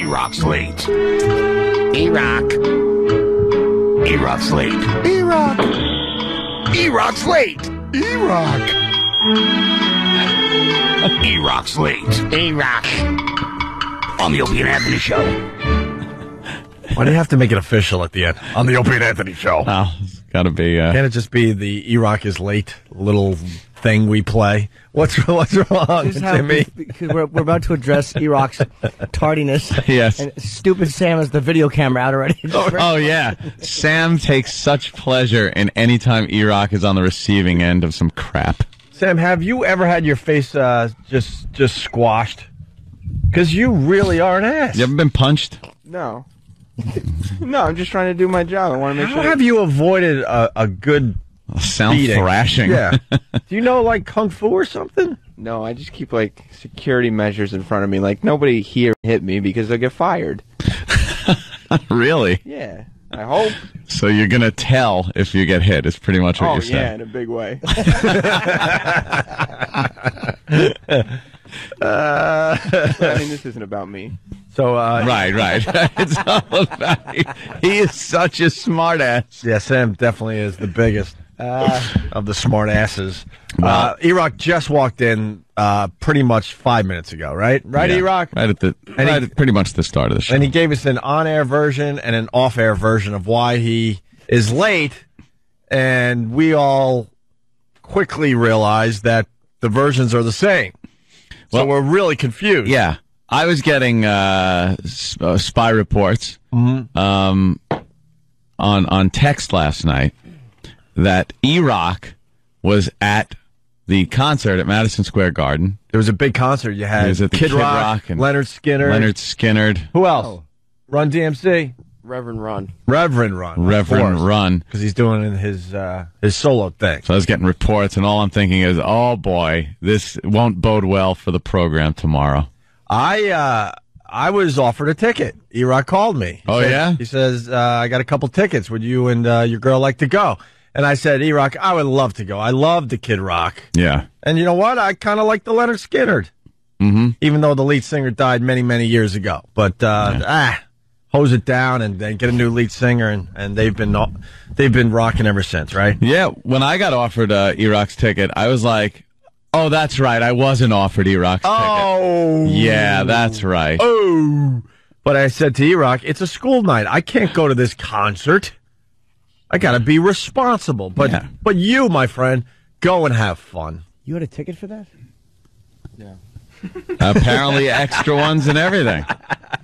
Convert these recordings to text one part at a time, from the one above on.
E-Rock's late. E-Rock. E-Rock's late. E-Rock. E-Rock's late. E-Rock. E-Rock's late. E-Rock. On the Opie and Anthony Show. Why do you have to make it official at the end? On the Opie and Anthony Show. Oh, it's got to be. Can't it just be the E-Rock is late little thing we play? What's wrong, Jimmy? Because we're about to address E-Rock's tardiness. Yes. And stupid Sam has the video camera out already. Oh, yeah. Sam takes such pleasure in any time E-Rock is on the receiving end of some crap. Sam, have you ever had your face just squashed? Because you really are an ass. You ever been punched? No. No, I'm just trying to do my job. I want to make How sure. have you avoided a good Sound beating? thrashing. Yeah. Do you know, like, Kung Fu or something? No, I just keep, like, security measures in front of me. Like, nobody here hit me because they'll get fired. Really? Yeah, I hope. So you're going to tell if you get hit, is pretty much what you're yeah, saying. in a big way. I mean, this isn't about me. So, Right. It's all about you. He is such a smartass. yeah, Sam definitely is the biggest of the smart asses. Wow. E-Rock just walked in pretty much 5 minutes ago, right? Right, Yeah. E-Rock? Right at pretty much the start of the show. And he gave us an on-air version and an off-air version of why he is late, and we all quickly realized that the versions are the same. So Well, we're really confused. Yeah. I was getting spy reports on text last night that E-Rock was at the concert at Madison Square Garden. There was a big concert. You He had was at the Kid Rock and Leonard Skinner. Leonard Skinnerd. Who else? Run DMC. Reverend Ron. Reverend Run. Run. Because he's doing his solo thing. So I was getting reports, and all I'm thinking is, oh boy, this won't bode well for the program tomorrow. I was offered a ticket. E-Rock called me. He says, I got a couple tickets. Would you and your girl like to go? And I said, E-Rock, I would love to go. I love the Kid Rock. Yeah. And you know what? I kind of like the Leonard Skinner. Mm-hmm. Even though the lead singer died many, many years ago. But, hose it down and then get a new lead singer, and they've been rocking ever since, right? Yeah, when I got offered E-Rock's ticket, I was like, oh, that's right, I wasn't offered E-Rock's ticket. Oh. Yeah, that's right. Oh. But I said to E-Rock, it's a school night. I can't go to this concert. I got to be responsible. But you, my friend, go and have fun. You had a ticket for that? Yeah. Apparently extra ones and everything.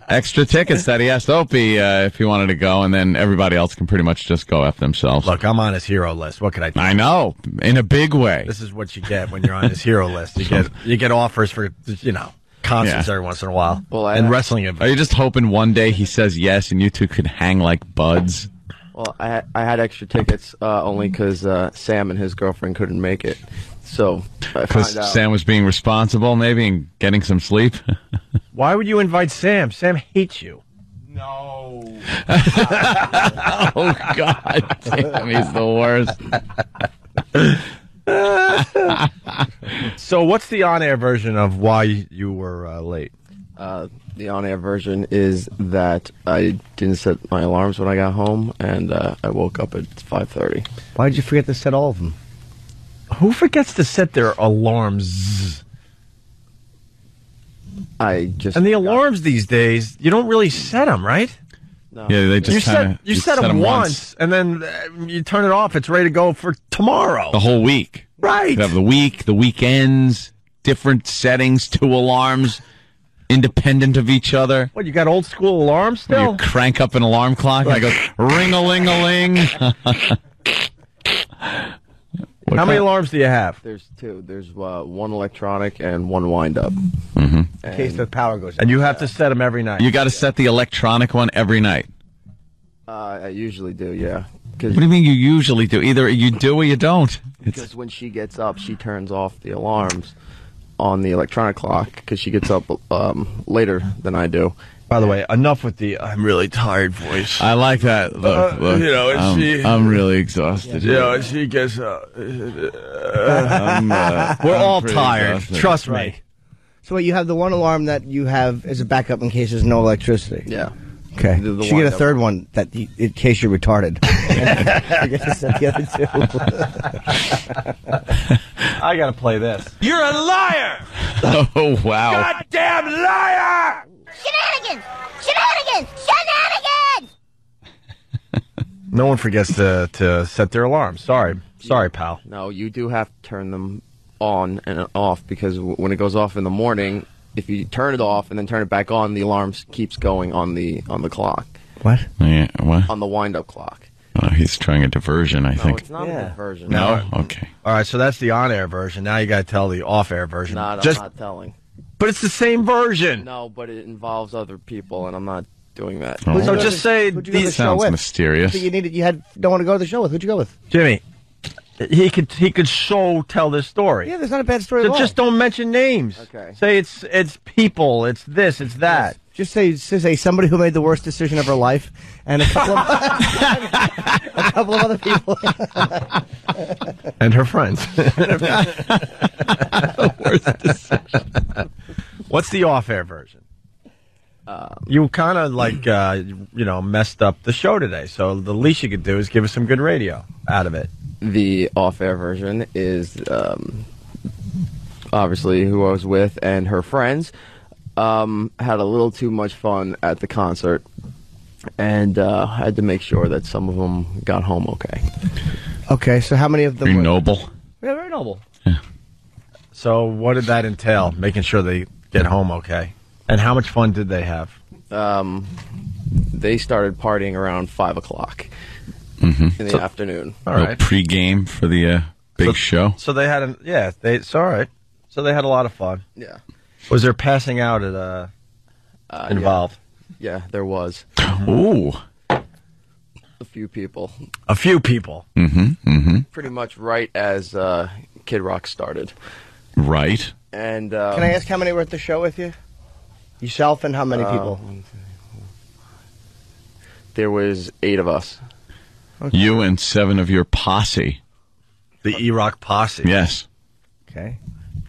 Extra tickets that he asked Opie if he wanted to go, and then everybody else can pretty much just go F themselves. Look, I'm on his hero list. What can I do? I know, in a big way. This is what you get when you're on his hero list. You get offers for, concerts every once in a while. Well, and wrestling events. Are you just hoping one day he says yes and you two could hang like buds? Well, I had extra tickets only because Sam and his girlfriend couldn't make it. So I Because found out. Sam was being responsible, maybe, and getting some sleep? Why would you invite Sam? Sam hates you. No. Oh, God damn, he's the worst. So what's the on-air version of why you were late? The on-air version is that I didn't set my alarms when I got home, and I woke up at 5:30. Why did you forget to set all of them? Who forgets to set their alarms? I just And the alarms these days, you don't really set them, right? No. Yeah, they just You set them once, and then you turn it off. It's ready to go for tomorrow. The whole week. Right. You have the week, the weekends, different settings, 2 alarms, independent of each other. What, you got old school alarms still? You crank up an alarm clock, and it goes ring-a-ling-a-ling. How many alarms do you have? There's 2. There's one electronic and one wind-up. Mm-hmm. In case the power goes out. And you have to set them every night. You got to set the electronic one every night. I usually do, yeah. What do you mean you usually do? Either you do or you don't. Because when she gets up, she turns off the alarms on the electronic clock because she gets up later than I do. By the way, enough with the I'm really tired voice. I like that. Look, I'm really exhausted. She gets... I'm we're all pretty tired. exhausted. Trust me. Right. So wait, you have the one alarm that you have as a backup in case there's no electricity. Yeah. Okay. The You get a wind-up third one that in case you're retarded. I guess to set the other two. I got to play this. You're a liar! Oh, wow. Goddamn liar! Shenanigans! Shenanigans! Shenanigans! No one forgets to set their alarm. Sorry, pal. No, you do have to turn them on and off because when it goes off in the morning, if you turn it off and then turn it back on, the alarm keeps going on the clock, What? Yeah, what? on the wind-up clock. Oh, he's trying a diversion, I No, think. it's not Yeah. a diversion. No? Okay. All right, so that's the on-air version. Now you got to tell the off-air version. I'm not telling. But it's the same version. No, but it involves other people, and I'm not doing that. Oh. Who'd you So go just to- say who'd you go to the these show Sounds with? mysterious. So you don't want to go to the show with. Who'd you go with? Jimmy, he could so tell this story. Yeah, there's not a bad story So at all. just don't mention names. Okay. Say it's people, it's this, it's that. Just say somebody who made the worst decision of her life, and a couple of a couple of other people. And her friends. What's the off-air version? You kind of messed up the show today. So the least you could do is give us some good radio out of it. The off-air version is obviously who I was with and her friends had a little too much fun at the concert, and had to make sure that some of them got home okay. Okay, so how many of them? Very were- noble. Yeah, very noble. So what did that entail? Making sure they get home okay. And how much fun did they have? They started partying around 5 o'clock in the afternoon. All Little right. pregame for the big show. So they had it's all right. So they had a lot of fun. Yeah. Was there passing out at involved? Yeah, there was Ooh. a few people. A few people. Pretty much right as Kid Rock started. Right. And Can I ask how many were at the show with you? Yourself and how many people? there was 8 of us. You and 7 of your posse. The E-Rock posse. Yes. Okay.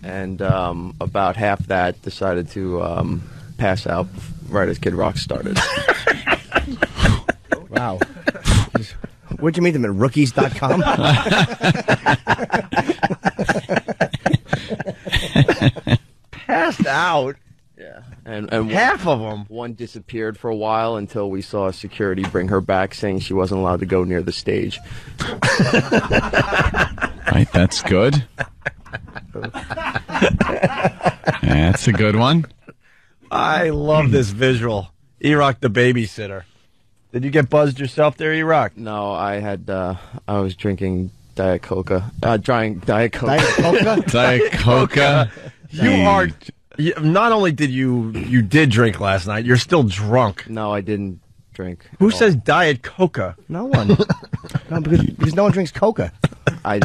And about half that decided to pass out right as Kid Rock started. Wow. Where'd you meet them at rookies.com? Passed out. Yeah. And Half of them. one disappeared for a while until we saw security bring her back saying she wasn't allowed to go near the stage. Right, that's good. That's a good one. I love this visual. E-Rock the babysitter. Did you get buzzed yourself there, E-Rock? No, I was drinking Diet Coca. Trying Diet Coke. Diet Coca? Diet Coca. Not only did you did drink last night, you're still drunk. No, I didn't drink. Who at all. says Diet Coca? No one. No, because no one drinks Coca. I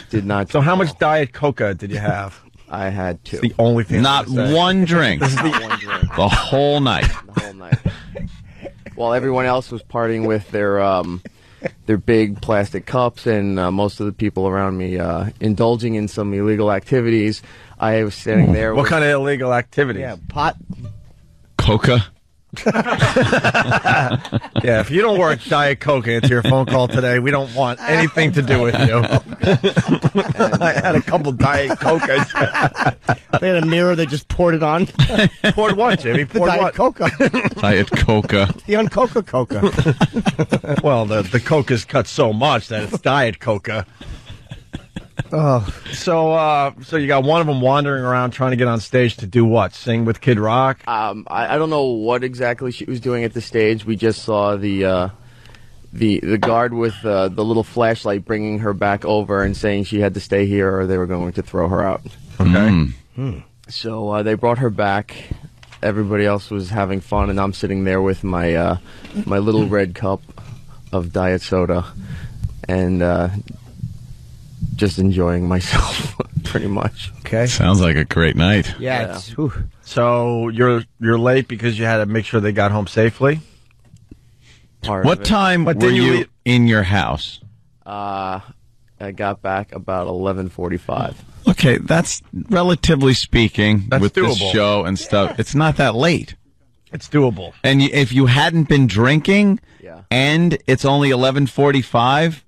did not. So how much Diet Coca did you have? I had 2. The only thing. Not I'm gonna say. one drink. Not one drink The whole night. the whole night. While everyone else was partying with their big plastic cups and most of the people around me indulging in some illegal activities, I was sitting there. What with, kind of illegal activities? Yeah, pot. Coca. Yeah, if you don't work Diet Coke into your phone call today, we don't want anything to do with you. I had a couple Diet Cocas. They had a mirror. They just poured it on. Poured what, Jimmy? The Poured Diet what? Coca. Diet Coca. The uncoca Coca. Well, the Coke is cut so much that it's Diet Coca. Oh, So you got one of them wandering around trying to get on stage to do what? Sing with Kid Rock? I don't know what exactly she was doing at the stage. We just saw the guard with the little flashlight bringing her back over and saying she had to stay here or they were going to throw her out. Okay. So they brought her back. Everybody else was having fun, and I'm sitting there with my my little red cup of diet soda and just enjoying myself, pretty much. okay. Sounds like a great night. Yeah. It's, whew. So you're late because you had to make sure they got home safely? Part What of it. time But were didn't you you leave- in your house? I got back about 11:45. Okay, that's relatively speaking That's with this doable. show and stuff. It's not that late. It's doable. And if you hadn't been drinking Yeah. and it's only 11:45,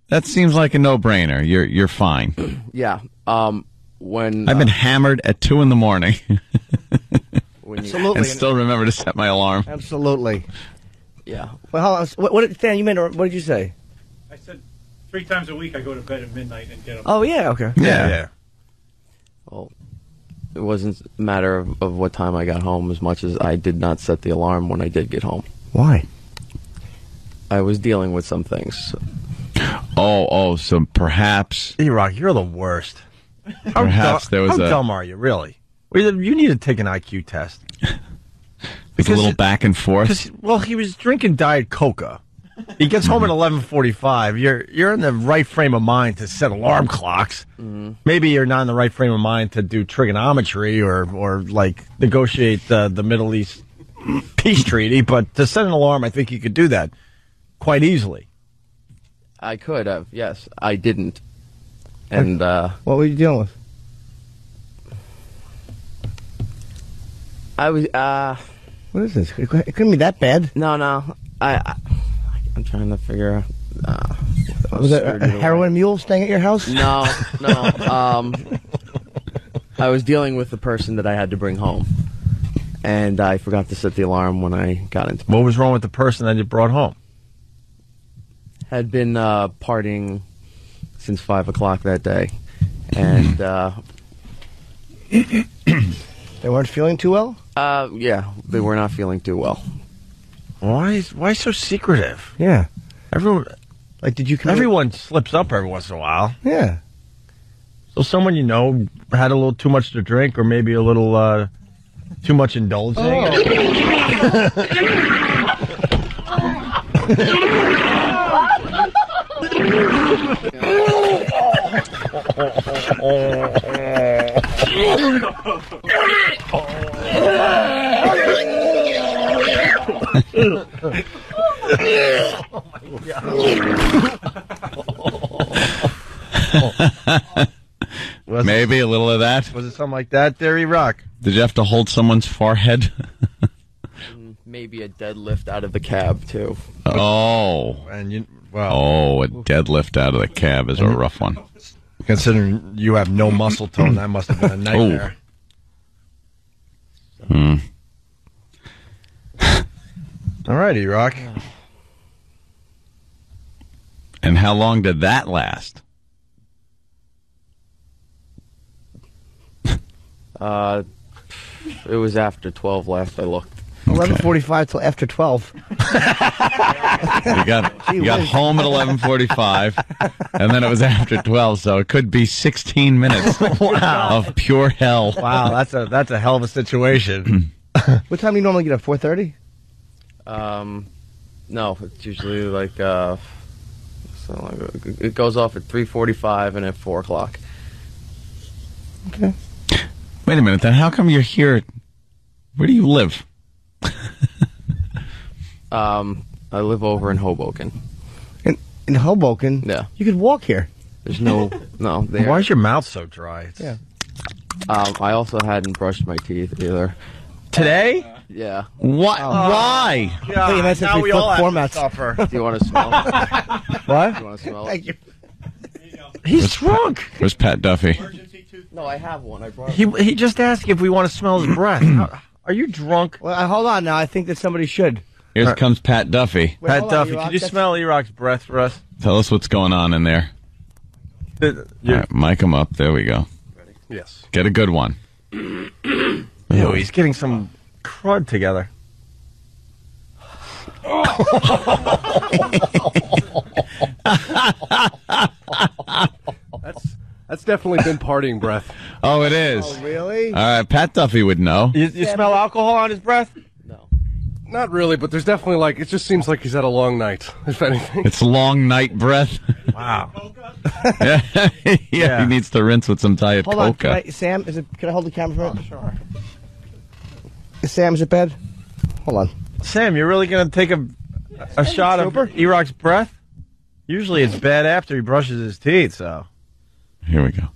that seems like a no-brainer. You're fine. Yeah. When I've been hammered at 2 a.m. when you, Absolutely. and still remember to set my alarm. Absolutely. yeah. Well, hold on. What Stan, you meant, what did you say? I said 3 times a week I go to bed at midnight and get up. Oh, yeah, okay. Yeah. Well, it wasn't a matter of what time I got home as much as I did not set the alarm when I did get home. Why? I was dealing with some things. So perhaps E-Rock, you're the worst. Perhaps there was how a- dumb are you, really? You need to take an IQ test. there's a little back and forth. Well, he was drinking Diet Coca. He gets home at 11:45. You're in the right frame of mind to set alarm clocks. Maybe you're not in the right frame of mind to do trigonometry or like negotiate the Middle East peace treaty. But to set an alarm, I think you could do that quite easily. I could have, yes. I didn't. And What were you dealing with? I was What is this? It couldn't be that bad. no. I'm trying to figure out. Was it a heroin mule staying at your house? No. I was dealing with the person that I had to bring home, and I forgot to set the alarm when I got into. What was wrong with the person that you brought home? Had been partying since 5 o'clock that day, and They weren't feeling too well? yeah, they were not feeling too well. Why so secretive? Yeah. Everyone Like, everyone slips up every once in a while. Yeah. So someone you know had a little too much to drink, or maybe a little too much indulging. Maybe a little of that. Was it something like that, there, E-Rock? Did you have to hold someone's forehead? Maybe a deadlift out of the cab too. Oh. And a deadlift out of the cab is a rough one. considering you have no muscle tone, that must have been a nightmare. All right, E-Rock. And how long did that last? It was after 12 last I looked. 11:45 till after 12. You got home at 11:45, and then it was after 12, so it could be 16 minutes of pure hell. Wow, that's a hell of a situation. What time do you normally get up? 4:30? No, it's usually like it goes off at 3:45 and at 4 o'clock. Okay. Wait a minute, then how come you're here? Where do you live? I live over in Hoboken. In Hoboken? Yeah. You could walk here. There's no there. Why is your mouth so dry? Yeah. I also hadn't brushed my teeth either. Today? Yeah. What? Why? Hey, that's now if we we all flip have to formats. suffer. Do you want to smell it? What? Do you want to smell it? Thank you. He's drunk. Where's Pat Duffy? No, I have one. I brought it. He just asked if we want to smell his breath. Are you drunk? Well, hold on now. I think that somebody should. Here comes Pat Duffy. Wait, Pat hold on, Duffy, E-Rock, could you that's- smell E-Rock's breath for us? Tell us what's going on in there. All right, mic him up. There we go. Yes. Get a good one. Ew, he's getting some crud together. That's definitely been partying breath. Oh, it is. Oh, really? All right, Pat Duffy would know. You smell alcohol on his breath? No. Not really, but there's definitely it just seems like he's had a long night, if anything. It's long night breath. Wow. yeah, Yeah. he needs to rinse with some Diet Hold on. Coca. Sam, can I hold the camera for a minute? Sure. Sam, is it bad? Hold on. Sam, you're really going to take a shot of E-Rock's breath? Usually it's bad after he brushes his teeth, so. Here we go.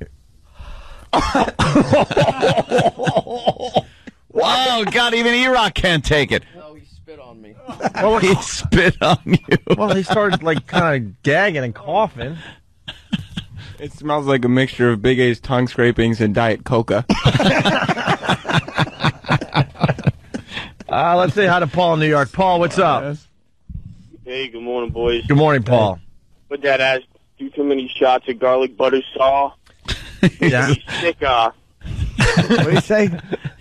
Oh, God, even E-Rock can't take it. No, he spit on me. Well, He spit on you. well, he started like kind of gagging and coughing. It smells like a mixture of Big A's tongue scrapings and Diet Coca. Let's say hi to Paul in New York. Paul, what's up? Hey, good morning, boys. Good morning, Paul. My dad asked, do too many shots of garlic butter saw. Yeah. Sick, What do you say?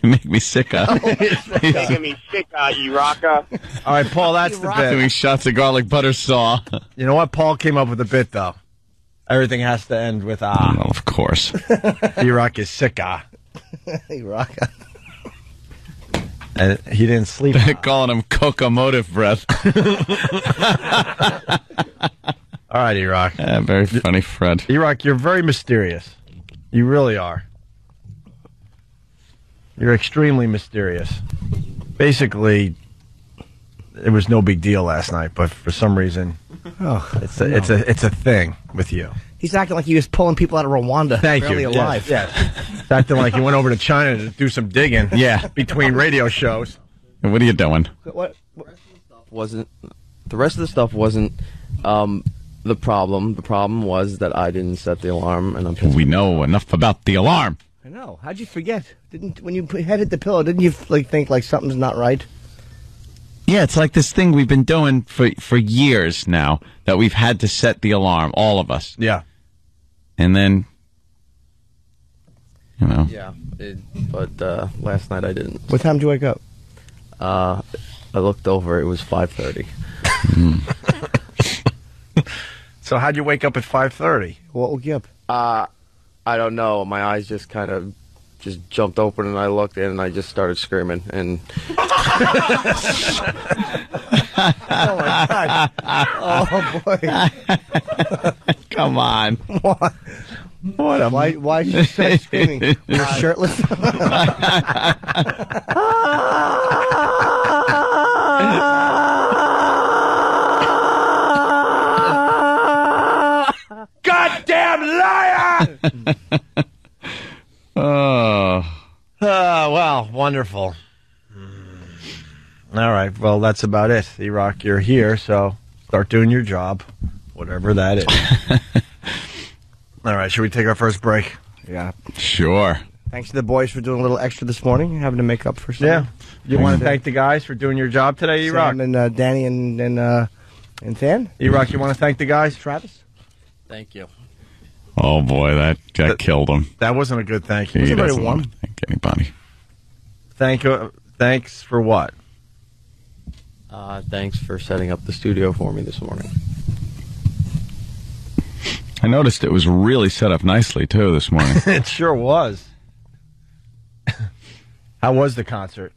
You make me sick of making me sick, you rocker. All right, Paul, that's the bit. doing shots of garlic butter saw. You know what? Paul came up with a bit, though. Everything has to end with ah. Well, of course. E-Rock is sick ah. Hey, Rock. And he didn't sleep. Calling him coca motive breath. All right, E-Rock. Yeah, very funny, Fred. E-Rock, you're very mysterious. You really are. You're extremely mysterious. Basically, it was no big deal last night, but for some reason, it's a thing with you. He's acting like he was pulling people out of Rwanda. Thank barely you. alive. Yes. It's acting like you went over to China to do some digging. Yeah. Between radio shows. What are you doing? What? The rest of the stuff wasn't the problem. The problem was that I didn't set the alarm, and I'm pissed. We know enough about the alarm. I know. How'd you forget? When you head hit the pillow, didn't you think like something's not right? Yeah, it's like this thing we've been doing for years now that we've had to set the alarm, all of us. Yeah. And then, you know. Yeah, but last night I didn't. What time did you wake up? I looked over. It was 5:30. So how'd you wake up at 5:30? What woke you up? I don't know. My eyes just kind of just jumped open, and I looked in, and I just started screaming. And Oh my God! Oh boy! Come on. What? Why did you start screaming? You're shirtless. Goddamn liar! Well, wonderful. All right, well, that's about it. E-Rock, you're here, so start doing your job, whatever that is. All right, should we take our first break? Yeah. Sure. Thanks to the boys for doing a little extra this morning, having to make up for something. Yeah. You want to thank the guys for doing your job today, E-Rock? Sam and Danny and Than? E-Rock, you want to thank the guys? Travis? thank you. Oh, boy, that killed him. That wasn't a good thank you. He Everybody doesn't won. want to thank anybody. Thanks for what? Thanks for setting up the studio for me this morning. I noticed it was really set up nicely, too, this morning. It sure was. How was the concert?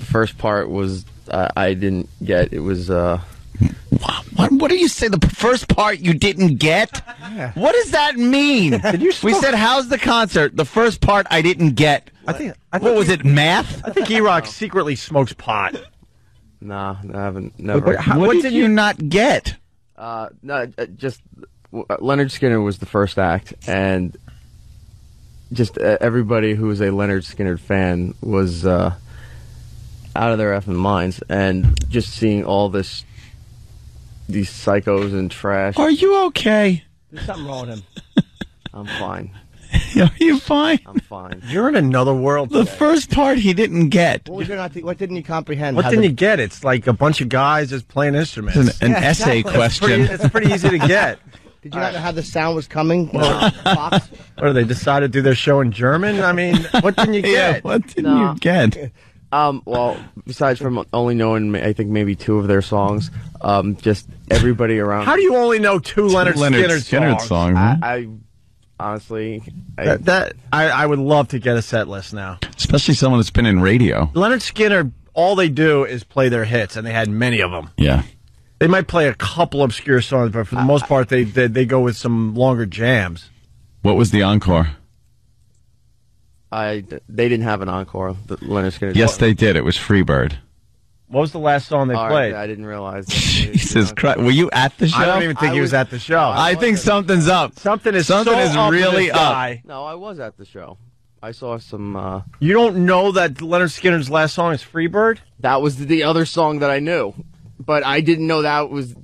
First part was I didn't get. It was What do you say? The first part you didn't get? Yeah. What does that mean? We said, how's the concert? The first part I didn't get. I think What was it, math? I think E-Rock secretly smokes pot. nah. I haven't. Never. What did you not get? No, just Leonard Skinner was the first act, and just everybody who was a Leonard Skinner fan was out of their effing minds, and just seeing all these psychos and trash. Are you okay? There's something wrong with him. I'm fine. Are you fine? I'm fine. You're in another world. The today. first part he didn't get. What didn't you comprehend? What How didn't the- you get? It's like a bunch of guys just playing instruments. An Yeah, essay exactly. question. It's pretty easy to get. Did you not know how the sound was coming? Fox? Or they decided to do their show in German? I mean, what didn't you Yeah, get? what didn't No. you get? Well, besides from only knowing, I think maybe 2 of their songs, just everybody around. How do you only know 2 Leonard Skinner songs? I honestly, I would love to get a set list now. Especially someone that's been in radio. Leonard Skinner, all they do is play their hits, and they had many of them. Yeah. They might play a couple obscure songs, but for the most part, they go with some longer jams. What was the encore? they didn't have an encore. The Leonard Skinner. Yes, they did. It was Freebird. What was the last song they played? I didn't realize that. Jesus Christ. Were you at the show? I don't even think he was at the show. I think something's up. Something is really up. No, I was at the show. I saw some... You don't know that Leonard Skinner's last song is Freebird? That was the other song that I knew. But I didn't know that was...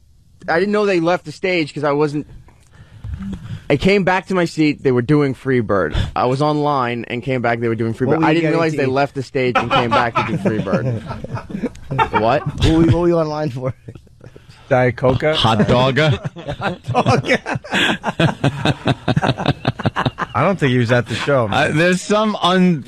I didn't know they left the stage because I wasn't... I came back to my seat. They were doing Freebird. I was online and came back. They were doing Freebird. I didn't realize they left the stage and came back to do Freebird. What? What were you online for? Diet Coca? Hot dogger? I don't think he was at the show. There's something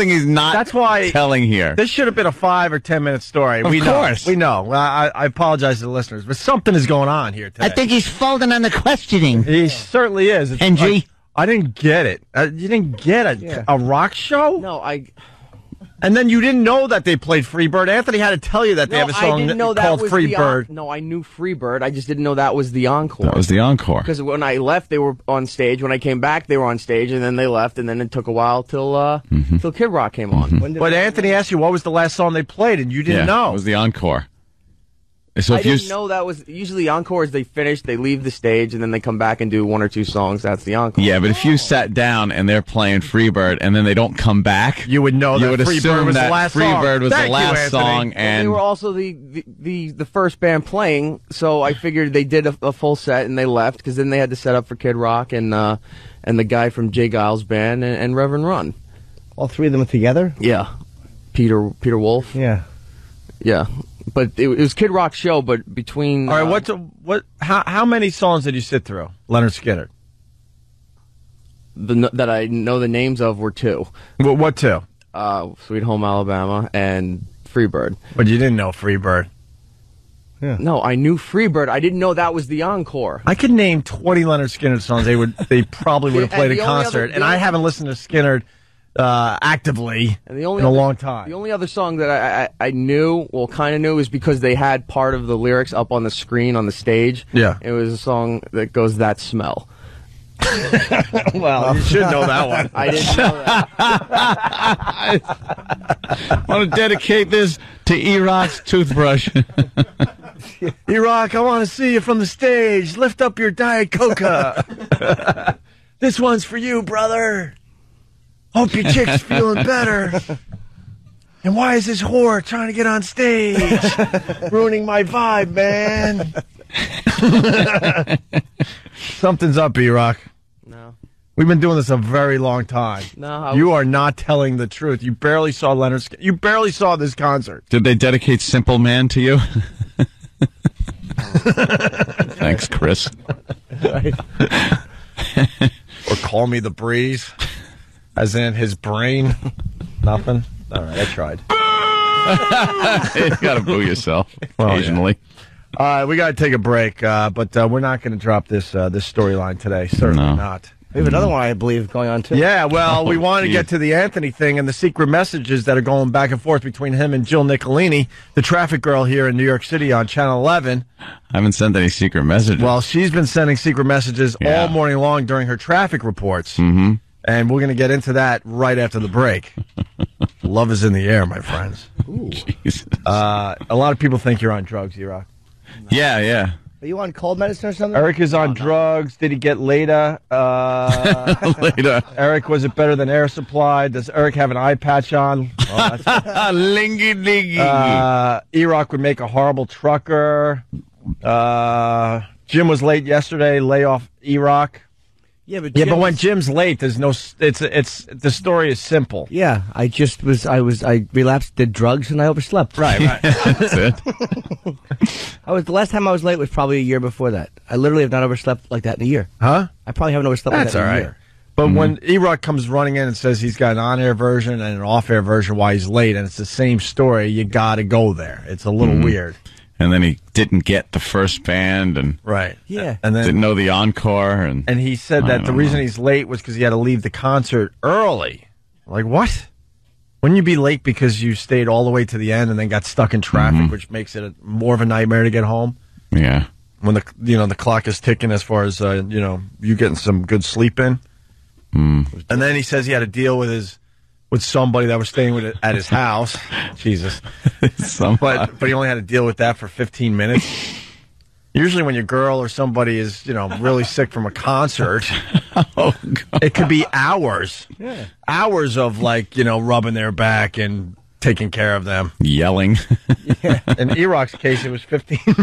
he's not That's why telling here. This should have been a 5 or 10 minute story. Of course. We know. Well, I apologize to the listeners, but something is going on here today. I think he's folding on the questioning. He certainly is. It's NG? like, I didn't get it. You didn't get a rock show? No, And then you didn't know that they played Freebird. Anthony had to tell you that they have a song called Freebird. No, I knew Freebird. I just didn't know that was the encore. That was the encore. Because when I left, they were on stage. When I came back, they were on stage, and then they left, and then it took a while till Kid Rock came on. But Anthony asked you what was the last song they played, and you didn't know. It was the encore. So I didn't know that was usually encores. They finish, they leave the stage, and then they come back and do 1 or 2 songs. That's the encore. Yeah, but if you sat down and they're playing Freebird and then they don't come back, you would know that Freebird was the last song. Freebird was the last song, and they were also the first band playing. So I figured they did a full set and they left because then they had to set up for Kid Rock and the guy from Jay Giles' band and Reverend Run. All 3 of them together? Yeah, Peter Wolf. Yeah. But it was Kid Rock's show, but between... All right, how many songs did you sit through, Leonard Skinner? That I know the names of were 2. What 2? Sweet Home Alabama and Freebird. But you didn't know Freebird. Yeah. No, I knew Freebird. I didn't know that was the encore. I could name 20 Leonard Skinner songs they probably would have played a concert, and I haven't listened to Skinner actively in a long time. The only other song that I knew, well, kind of knew, is because they had part of the lyrics up on the screen on the stage. Yeah. It was a song that goes, "That Smell." Well, you should know that one. I didn't know that. I want to dedicate this to E-Rock's toothbrush. E-Rock, I want to see you from the stage. Lift up your Diet Coca. This one's for you, brother. Hope your chick's feeling better. And why is this whore trying to get on stage? Ruining my vibe, man. Something's up, E-Rock. No. We've been doing this a very long time. No, you are not telling the truth. You barely saw Leonard Skinner. You barely saw this concert. Did they dedicate Simple Man to you? Thanks, Chris. Or Call Me the Breeze. As in his brain. Nothing? All right, I tried. You got to boo yourself occasionally. Yeah. We got to take a break, but we're not going to drop this storyline today. Certainly not. We have another one, I believe, going on, too. Yeah, well, we wanted to get to the Anthony thing and the secret messages that are going back and forth between him and Jill Nicolini, the traffic girl here in New York City on Channel 11. I haven't sent any secret messages. Well, she's been sending secret messages all morning long during her traffic reports. Mm-hmm. And we're going to get into that right after the break. Love is in the air, my friends. Jesus. A lot of people think you're on drugs, E-Rock. Yeah. Are you on cold medicine or something? Eric is on drugs. Did he get later? Later. Eric, was it better than Air Supply? Does Eric have an eye patch on? Lingy dingy. E-Rock would make a horrible trucker. Jim was late yesterday. Lay off E-Rock. Yeah, but when Jim's late, there's no. It's the story is simple. Yeah, I relapsed, did drugs, and I overslept. Right. That's it. The last time I was late was probably a year before that. I literally have not overslept like that in a year. Huh? I probably haven't overslept like that in a year. But when E-Rock comes running in and says he's got an on-air version and an off-air version why he's late, and it's the same story, you got to go there. It's a little weird. And then he didn't get the first band, and yeah, and then didn't know the encore, and he said that the reason he's late was because he had to leave the concert early. Like what? Wouldn't you be late because you stayed all the way to the end and then got stuck in traffic, which makes it more of a nightmare to get home? Yeah. When the clock is ticking as far as you getting some good sleep in. And then he says he had to deal with his with somebody that was staying with at his house. Jesus. But he only had to deal with that for 15 minutes. Usually when your girl or somebody is, really sick from a concert, it could be hours. Yeah. Hours of, rubbing their back and taking care of them. Yelling. Yeah. In E-Rock's case, it was 15